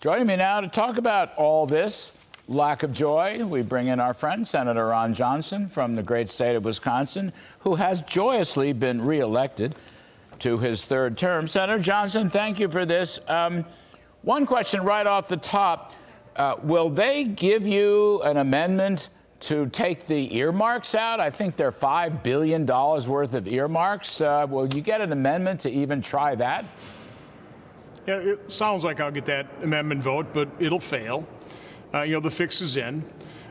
Joining me now to talk about all this lack of joy, we bring in our friend, Senator Ron Johnson from the great state of Wisconsin, who has joyously been reelected to his third term. Senator Johnson, thank you for this. One question right off the top. Will they give you an amendment to take the earmarks out? I think they're $5 billion worth of earmarks. Will you get an amendment to even try that? Yeah, it sounds like I'll get that amendment vote, but it'll fail. The fix is in.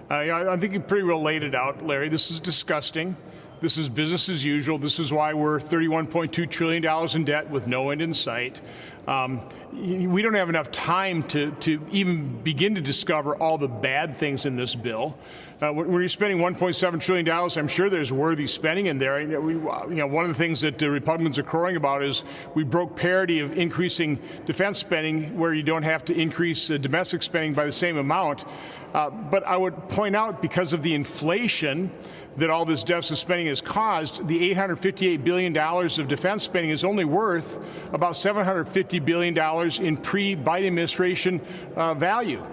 I think you pretty well laid it out, Larry. This is disgusting. This is business as usual. This is why we're $31.2 trillion in debt with no end in sight. We don't have enough time to even begin to discover all the bad things in this bill. When you're spending $1.7 trillion, I'm sure there's worthy spending in there. One of the things that the Republicans are crowing about is we broke parity of increasing defense spending where you don't have to increase domestic spending by the same amount. But I would point out, because of the inflation that all this deficit spending has caused, the $858 billion of defense spending is only worth about $750 billion in pre-Biden administration value.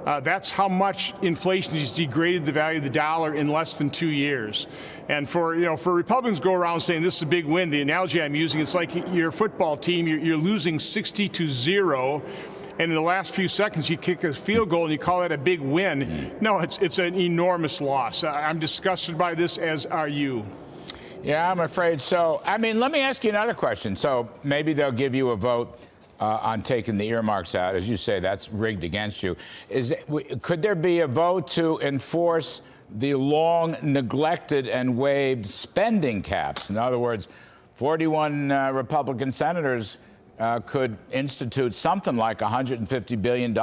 That's how much inflation has degraded the value of the dollar in less than 2 years. And for Republicans to go around saying this is a big win, the analogy I'm using, it's like your football team, you're losing 60-0. And in the last few seconds, you kick a field goal and you call that a big win. No, it's an enormous loss. I'm disgusted by this, as are you. Yeah, I'm afraid so. I mean, let me ask you another question. So maybe they'll give you a vote on taking the earmarks out. As you say, that's rigged against you. Could there be a vote to enforce the long neglected and waived spending caps? In other words, 41 Republican senators could institute something like $150 billion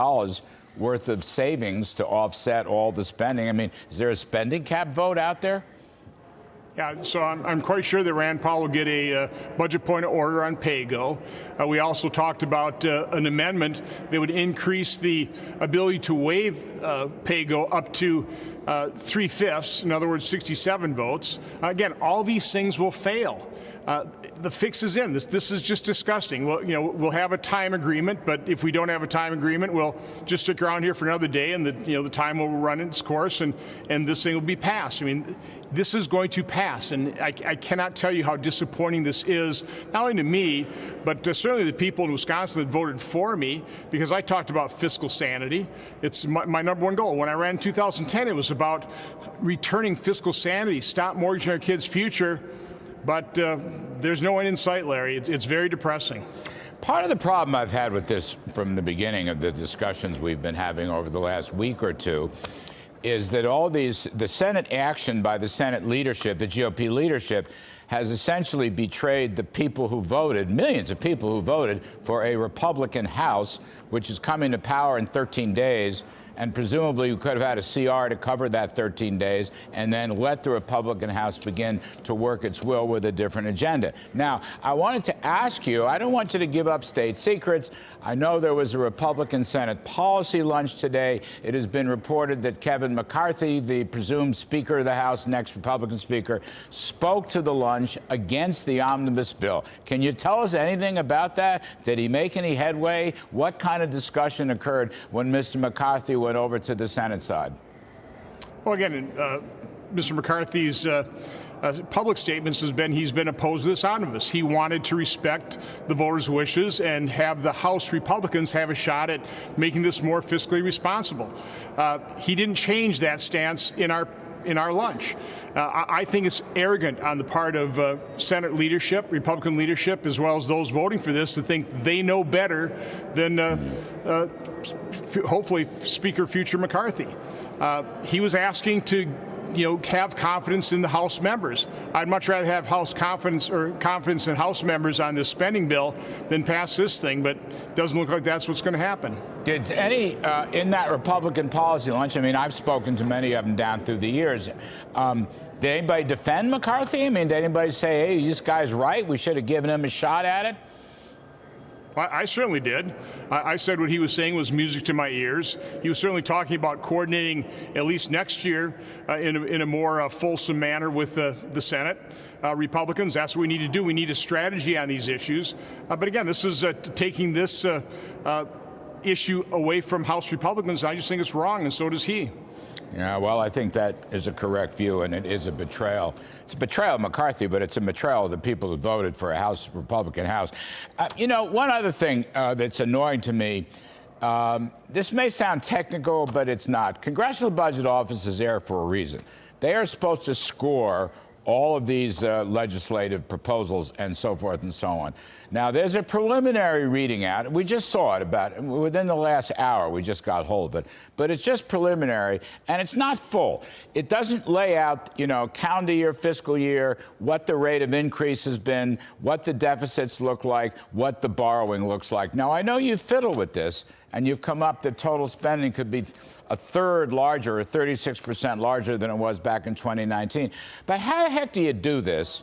worth of savings to offset all the spending. I mean, is there a spending cap vote out there? Yeah, so I'm quite sure that Rand Paul will get a budget point of order on pay-go. We also talked about an amendment that would increase the ability to waive pay-go up to 3/5, in other words, 67 votes. Again, all these things will fail. The fix is in. This is just disgusting. We'll have a time agreement, but if we don't have a time agreement, we'll just stick around here for another day, and the time will run its course, and this thing will be passed. I mean, this is going to pass, and I cannot tell you how disappointing this is, not only to me, but certainly the people in Wisconsin that voted for me, because I talked about fiscal sanity. It's my number one goal. When I ran in 2010, it was about returning fiscal sanity, stop mortgaging our kids' future. But there's no end in sight, Larry. It's very depressing. Part of the problem I've had with this from the beginning of the discussions we've been having over the last week or two is that the Senate action by the Senate leadership, the GOP leadership, has essentially betrayed the people who voted, millions of people who voted for a Republican House, which is coming to power in 13 days. And presumably you could have had a CR to cover that 13 days and then let the Republican House begin to work its will with a different agenda. Now, I wanted to ask you, I don't want you to give up state secrets. I know there was a Republican Senate policy lunch today. It has been reported that Kevin McCarthy, the presumed Speaker of the House, next Republican Speaker, spoke to the lunch against the omnibus bill. Can you tell us anything about that? Did he make any headway? What kind of discussion occurred when Mr. McCarthy went over to the Senate side? Well, again, Mr. McCarthy's public statements has been he's been opposed to this omnibus. He wanted to respect the voters' wishes and have the House Republicans have a shot at making this more fiscally responsible. He didn't change that stance in our lunch. I think it's arrogant on the part of Senate leadership, Republican leadership, as well as those voting for this, to think they know better than hopefully Speaker future McCarthy. He was asking to have confidence in the House members. I'd much rather have confidence in House members on this spending bill than pass this thing, but it doesn't look like that's what's going to happen. Did any, in that Republican policy lunch, I mean, I've spoken to many of them down through the years, did anybody defend McCarthy? I mean, did anybody say, hey, this guy's right, we should have given him a shot at it? I certainly did. I said what he was saying was music to my ears. He was certainly talking about coordinating at least next year in a more fulsome manner with the Senate. Republicans, that's what we need to do. We need a strategy on these issues. But again, this is taking this issue away from House Republicans. I just think it's wrong, and so does he. Yeah, well, I think that is a correct view, and it is a betrayal. It's a betrayal of McCarthy, but it's a betrayal of the people who voted for a Republican House. You know, one other thing that's annoying to me, this may sound technical, but it's not. Congressional Budget Office is there for a reason. They are supposed to score all of these legislative proposals and so forth and so on. Now, there's a preliminary reading out. We just saw it within the last hour. We just got hold of it. But it's just preliminary, and it's not full. It doesn't lay out, you know, calendar year, fiscal year, what the rate of increase has been, what the deficits look like, what the borrowing looks like. Now, I know you fiddle with this, and you've come up that total spending could be a third larger, or 36% larger than it was back in 2019. But how the heck do you do this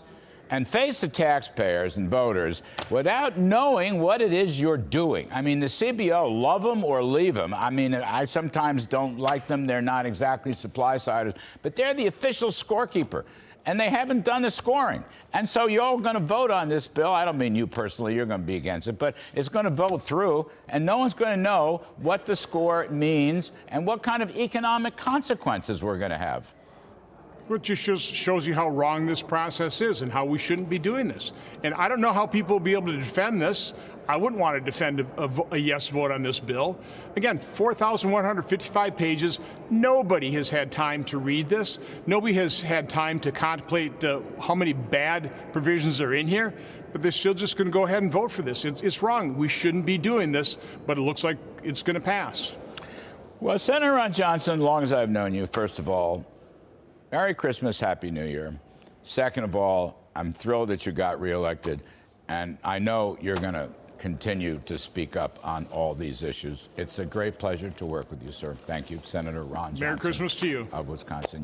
and face the taxpayers and voters without knowing what it is you're doing? I mean, the CBO, love them or leave them. I mean, I sometimes don't like them. They're not exactly supply-siders, but they're the official scorekeeper. And they haven't done the scoring. And so you're all going to vote on this bill. I don't mean you personally, you're going to be against it, but it's going to vote through, and no one's going to know what the score means and what kind of economic consequences we're going to have. Well, it just shows you how wrong this process is and how we shouldn't be doing this. And I don't know how people will be able to defend this. I wouldn't want to defend a yes vote on this bill. Again, 4,155 pages. Nobody has had time to read this. Nobody has had time to contemplate how many bad provisions are in here. But they're still just going to go ahead and vote for this. It's wrong. We shouldn't be doing this, but it looks like it's going to pass. Well, Senator Ron Johnson, as long as I've known you, first of all, Merry Christmas, Happy New Year. Second of all, I'm thrilled that you got reelected, and I know you're going to continue to speak up on all these issues. It's a great pleasure to work with you, sir. Thank you, Senator Ron Johnson. Merry Christmas to you. Of Wisconsin.